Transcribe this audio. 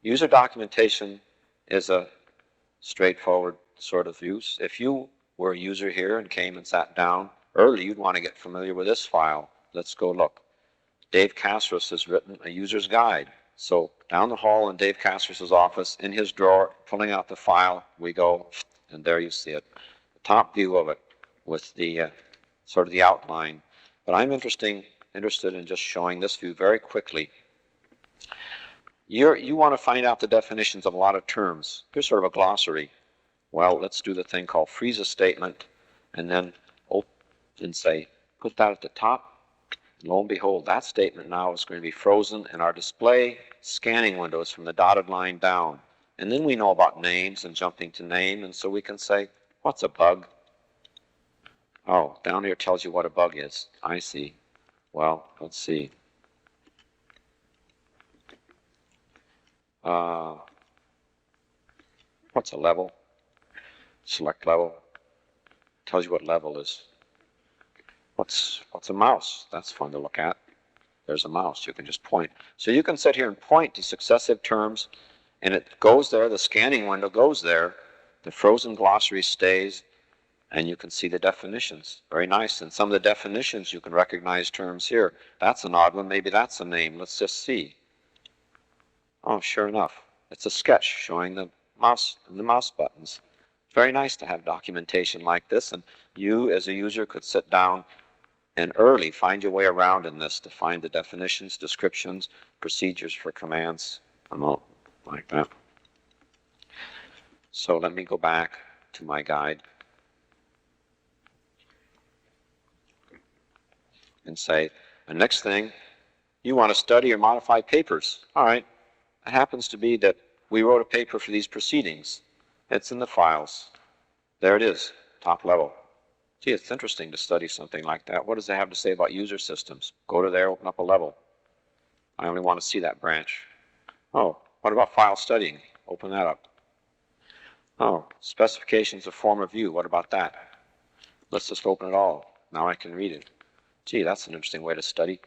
User documentation is a straightforward sort of use. If you were a user here and came and sat down early, you'd want to get familiar with this file. Let's go look. Dave Kasserus has written a user's guide. So down the hall in Dave Kasserus's office, in his drawer, pulling out the file, we go, and there you see it. The top view of it with the sort of the outline. But I'm interested in just showing this view very quickly. You want to find out the definitions of a lot of terms. Here's sort of a glossary. Well, let's do the thing called freeze a statement, and then open and say, put that at the top. Lo and behold, that statement now is going to be frozen in our display scanning windows from the dotted line down. And then we know about names and jumping to name, and so we can say, what's a bug? Oh, down here tells you what a bug is. I see. Well, let's see. What's a level? Select level. Tells you what level is. What's a mouse? That's fun to look at. There's a mouse. You can just point. So you can sit here and point to successive terms, and it goes there. The scanning window goes there. The frozen glossary stays, and you can see the definitions. Very nice. And some of the definitions, you can recognize terms here. That's an odd one. Maybe that's a name. Let's just see. Oh, sure enough. It's a sketch showing the mouse buttons. Very nice to have documentation like this, and you as a user could sit down and early find your way around in this to find the definitions, descriptions, procedures for commands, like that. So let me go back to my guide and say, the next thing, you want to study or modify papers. All right, it happens to be that we wrote a paper for these proceedings. It's in the files. There it is, top level. Gee, it's interesting to study something like that. What does it have to say about user systems? Go to there, open up a level. I only want to see that branch. Oh, what about file studying? Open that up. Oh, specifications of form of view. What about that? Let's just open it all. Now I can read it. Gee, that's an interesting way to study.